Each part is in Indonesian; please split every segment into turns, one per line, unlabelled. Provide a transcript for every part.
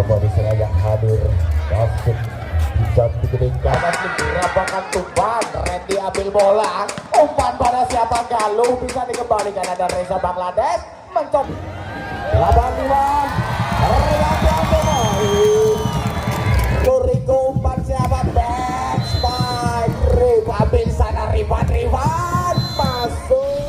Siapa di sana yang hadir? David bisa digedengkan.
Gerapakan tumpan, Randy ambil bola, umpan pada siapa? Galuh bisa dikembalikan, ada Reza Bangladesh mencoba 85 Randy ambil Luriko, umpan siapa? Back spike Riva ambil sana, Rivan masuk.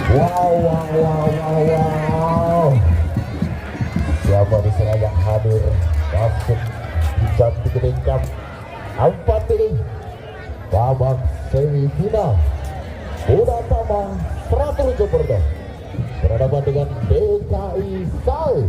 Wow. Siapa di sana yang hadir? David bisa digedengkan. Empat ini babak semifinal Muda Tama 170 berhadapan dengan DKI SAI.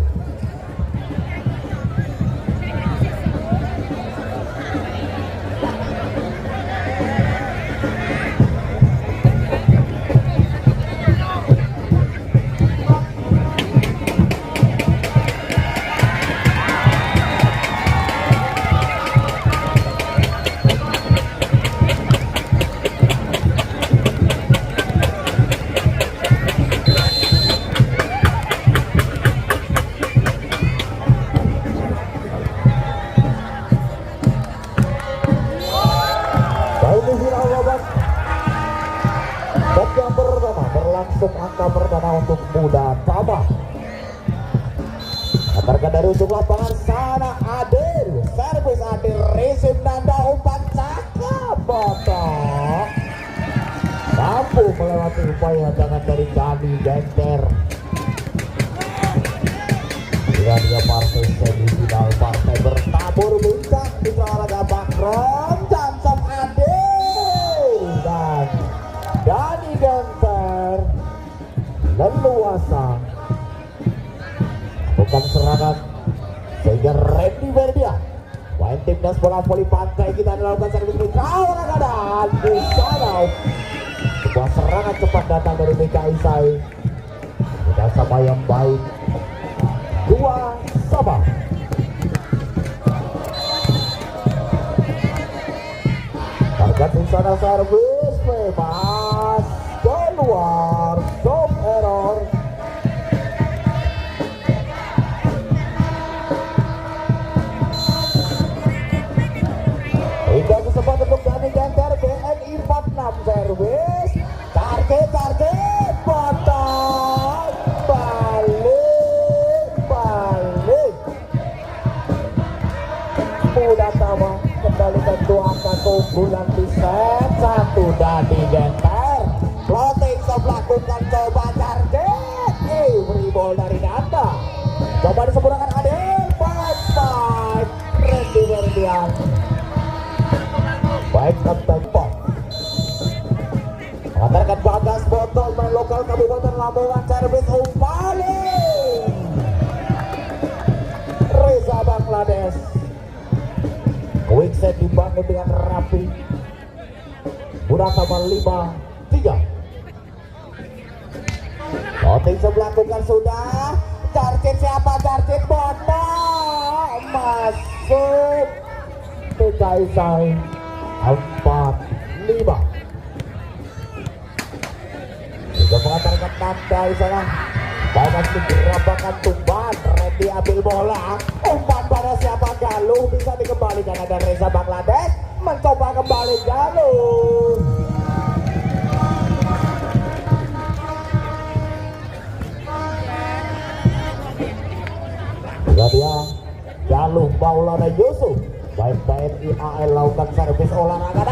Yang pertama berlangsung angka pertama untuk Muda Tama. Antarkan dari ujung lapangan sana Adil, servis Adil, resim Nanda, umpan cakep botok. Mampu melewati upaya tangan dari Dani Genter. Dia partai semifinal, partai bertabur bintang di olahraga Bakron, Jansam Adil dan Dani Genter leluasa bukan serangan sehingga Randy Verdia main timnas bola voli pantai kita melakukan servis kawan dan di sana sebuah serangan cepat datang dari DKI SAI. Kita sama yang baik 2-2. Target di sana servis bebas keluar, stop error. Hingga kesempatan untuk Dani Genter BNI 46 servis. Target potong balik. Muda Tama kembalikan dua angka keunggulan di set 1. Dani Genter floating stop lakukan coba target. Free ball dari Nanda. Coba disempurnakan Adil. Baik Randy Verdian. Baik kapten Pop. Mengantarkan Bagas botol main lokal Kabupaten Lamongan servis umpaling. Reza Bangladesh. Quick set dibangun dengan rapi. Muda Tama 5-3. Oting melakukan sudah. Jarjit siapa? Jarjit Bono masuk. PKSI 4-5. Juga mengantarkan tanda di sana. Banyak digerabakan Tuban. Randy ambil bola. Umpan pada siapa? Galuh bisa dikembalikan. Ada Reza Bangladesh mencoba kembali Galuh. Juga dia Galuh Maulana Yusuf. Baik TNI AL lakukan servis olahraga.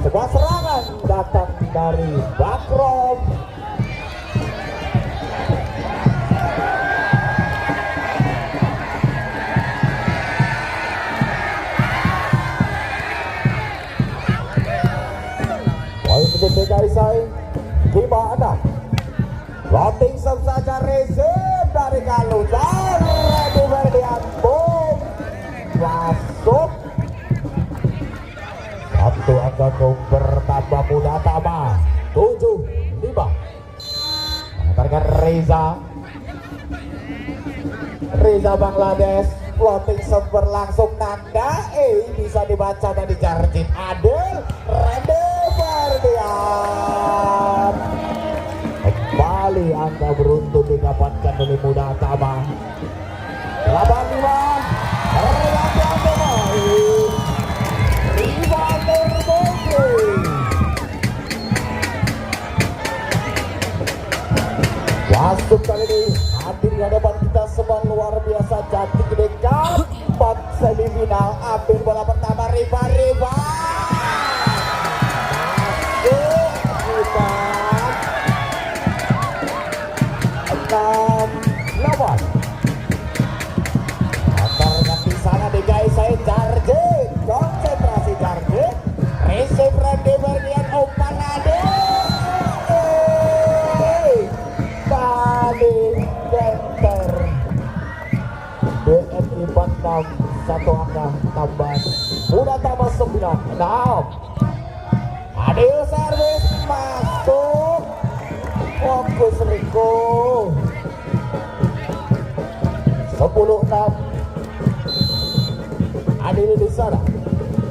Sebuah serangan datang dari Bakrom. Poin untuk PKSI 5-6. Loting saja reserve dari Galuh. Ready Ferdian boom masuk. Satu angka bertambah mudah tambah 7-5. Mengantarkan Reza Bangladesh. Floating berlangsung nanda bisa dibaca dari Jarjit Adil. Rede Ferdian kembali angka beruntun didapatkan oleh Muda Tama. 8-5. Perhatian pemain Rival terbukti. Masuk kali ini hadir di hadapan kita semua luar biasa. Jati Gede Cup 4 semifinal. Ambil bola pertama Rival masuk kita 6-8. Antarkan di sana di guys saya Jarjit. Konsentrasi Jarjit. Receive Randy Ferdian. Umpan ada. Tadi Genter. BNI 46 satu angka tambahan. Udah tambah 9-6. Adil servis masuk. Fokus Riko 10-6. Adil di sana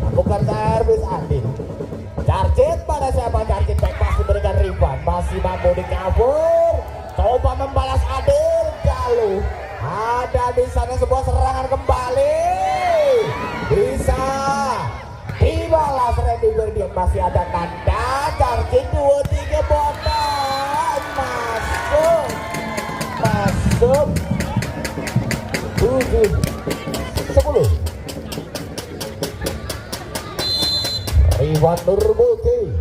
lakukan servis Adil. Jarjit pada siapa? Jarjit baik pasti berikan Rifan. Masih mampu di cover. Coba membalas Adil. Galuh ada di sana sebuah serangan kembali. Bisa dibalas Randy Ferdian. Masih ada tanda. Jarjit 2-3 botak masuk 7-10. Rivan Nurmulki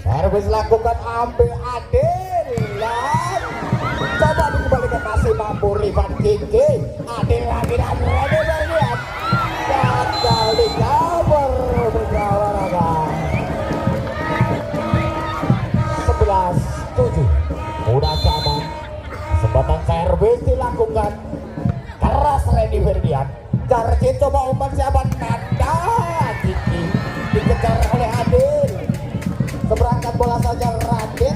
servis lakukan ambil Adil. Coba dikembalikan masih mampu Rivan Kiki. Adil lagi dan Randy Ferdian gagal di cover berolahraga. 11-7. Mudah sama. Kesempatan servis dilakukan keras Randy Ferdian. Jarjit coba umpan siapa? Nanda Kiki dikejar oleh Adil. Seberangkat bola saja Radit.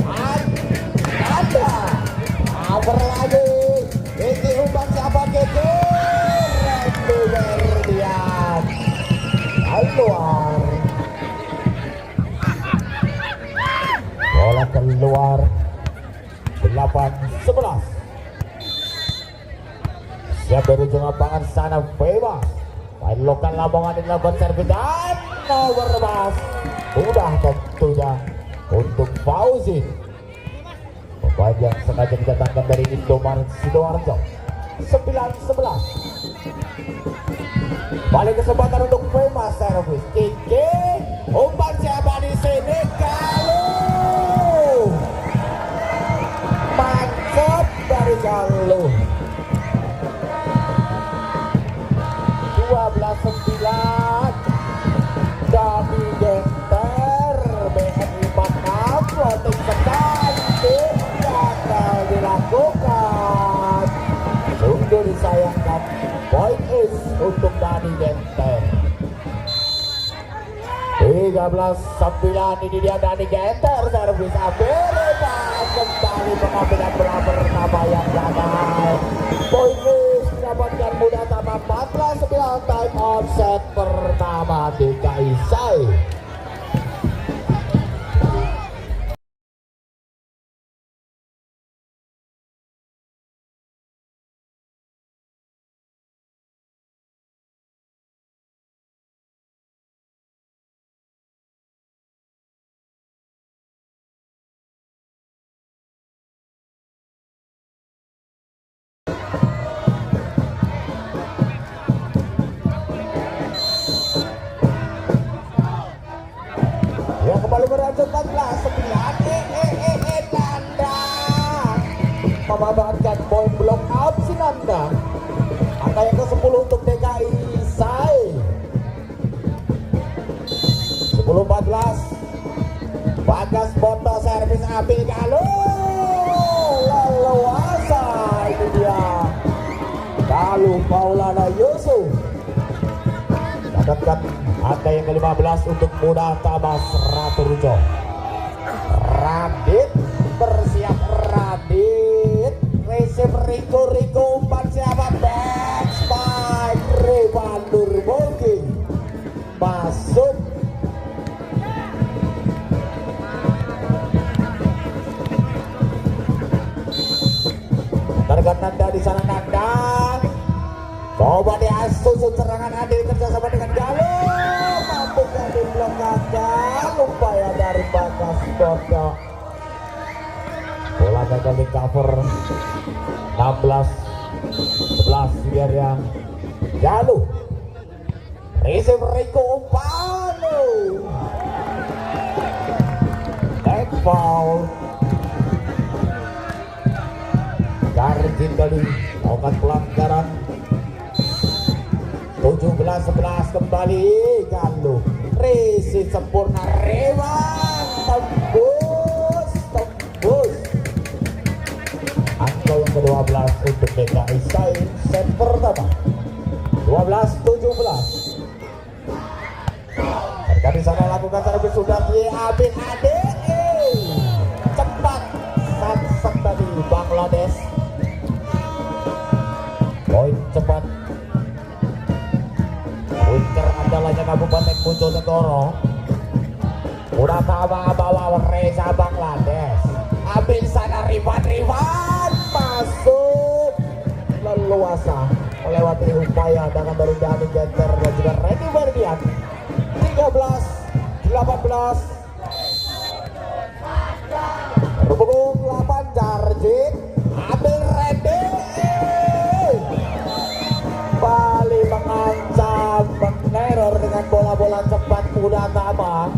Nanda cover lagi. Kiki umpan siapa? Kiki Randy Ferdian keluar. Bola keluar. 8-11. Siap dari ujung lapangan sana bebas. Main lokal Lamongan di lapangan servis dan nomor bebas. Udah tentunya untuk Fauzi. Pemain yang sengaja didatangkan dari Indomaret Sidoarjo. 9-11. Balik kesempatan untuk bebas servis. Kiki umpan siapa di sini? Galuh. Mantap dari Galuh. 12-9. Dami Genter BNI 46 floating sekali gagal dilakukan. Sungguh disayangkan. Point is untuk Dani Genter. 13-9 ini dia Dani Genter servis Amerika kembali pengambilan bola pertama yang gagal. Poin didapatkan Muda Tama 14-9 time out set pertama DKI Sai. Kembali berlanjut 14-9 Nanda memanfaatkan poin block out Sinanda. Angka yang ke-10 untuk DKI Sai. 10-14 Bagas Boto servis Abil Galuh leluasa. Itu dia Galuh Maulana Yusuf dapatkan angka yang ke-15 untuk Muda Tabas Raturujo. Radit bersiap, Radit receive Riko umpan siapa, back spike Revan Nurmulki masuk. Target Nanda di sana, Nanda coba diasuh serangan Adil kerjasama dengan Galuh, mampu Adil blok gagal, upaya dari Bagas Boto. Bola gagal di cover 16-11 biar yang Galuh receive Riko Umpano back foul. Garjin tadi melakukan pelanggaran. 17-11 kembali Galuh receive sempurna Rewan tembus angka yang ke-12 untuk DKI Sai set pertama 12-17. Mereka di sana lakukan servis sudah Abid Ade cepat satset tadi Bangladesh poin cepat. Winter andalanya Kabupaten Bojonegoro. Muda Tama bawa Reza Bangladesh. Ambil sana Rivan masuk leluasa melewati upaya dengan dari Dani Genter dan juga Randy Ferdian. 13-18 Rubung 8 Jarjit ambil Randy Bali mengancam meneror dengan bola-bola cepat Muda Tama.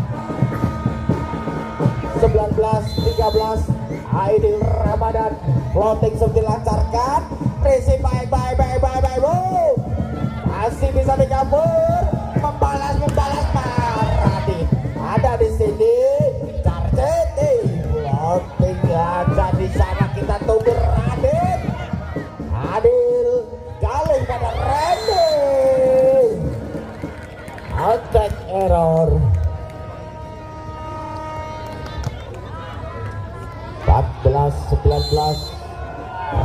19-13 Aidil Ramadan floating sudah dilancarkan, receive baik masih bisa dikabur, membalas Radit ada di sini. Jarjit floating aja di sana, kita tunggu Radit. Adil Galuh pada Randy attack error. 14-19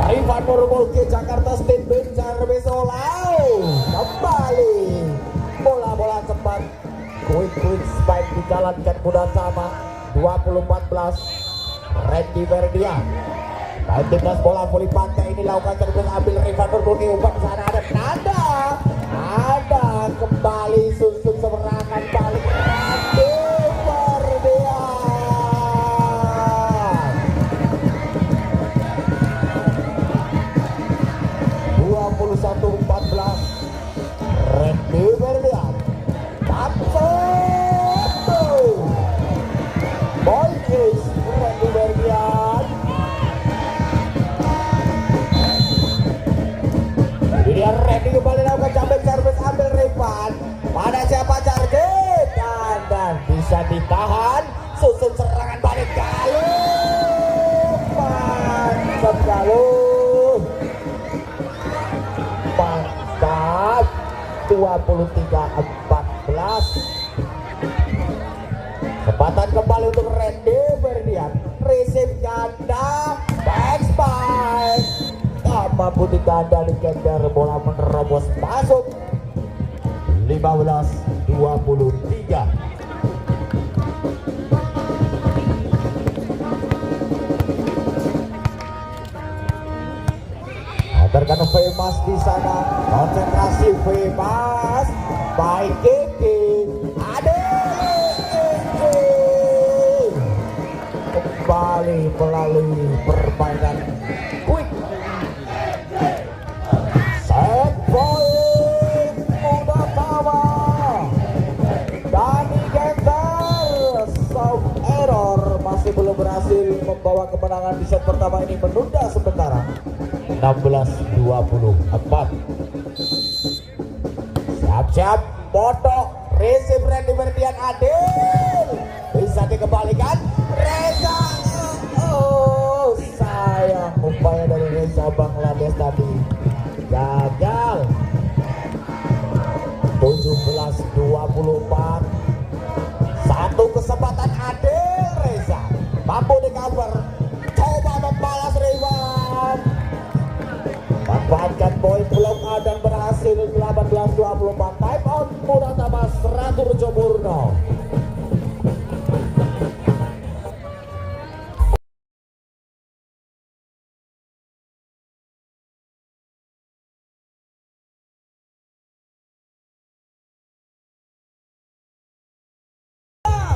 Rivan Nurmulki Jakarta State Benjar Besolau kembali bola-bola cepat quick spike dijalankan Muda Tama. 20-14 Randy Ferdian. Timnas bola voli pantai ini lakukan terus ambil Rivan Nurmulki umpan sana ada Nanda ada kembali susun serangan balik Randy Ferdian. 21-14 Randy Ferdian boy is Randy Ferdian. Dia Randy kembali lakukan jambek service ambil Rivan pada siapa Jarjit dan bisa ditahan susun serangan balik Galuh mantap Galuh mantap. 23-14 Kesempatan kembali untuk Randy Berdian. Receive ganda, back spike. Tak mampu ditanda di gender, bola menerobos masuk. 15-23. Terkena Famous di sana, konsentrasi Famous, baik Kiki, ada kembali melalui permainan quick. Set point mudah sama Dani Genter, soft error, masih belum berhasil membawa kemenangan di set pertama ini, menunda sementara. 16-24. Siap-siap Boto, receive Randy Berdian, Adil bisa dikembalikan Reza. Oh sayang, upaya dari Reza Bangladesh tadi gagal. 17-24. Satu kesempatan Adil, Reza mampu di cover, coba membalas rebound, manfaatkan poin blok A dan berhasil. 18-24. Time out Muratama Seraturjo Murno.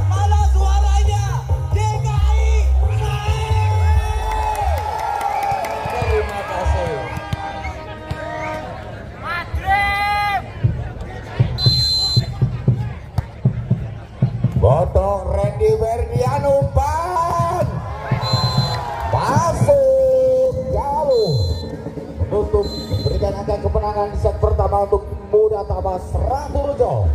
Mana suaranya? DKI.
Terima kasih. Bodong Randy Berdian umpan masuk jauh untuk berikan angka kemenangan di set pertama untuk Muratama Seraturjo.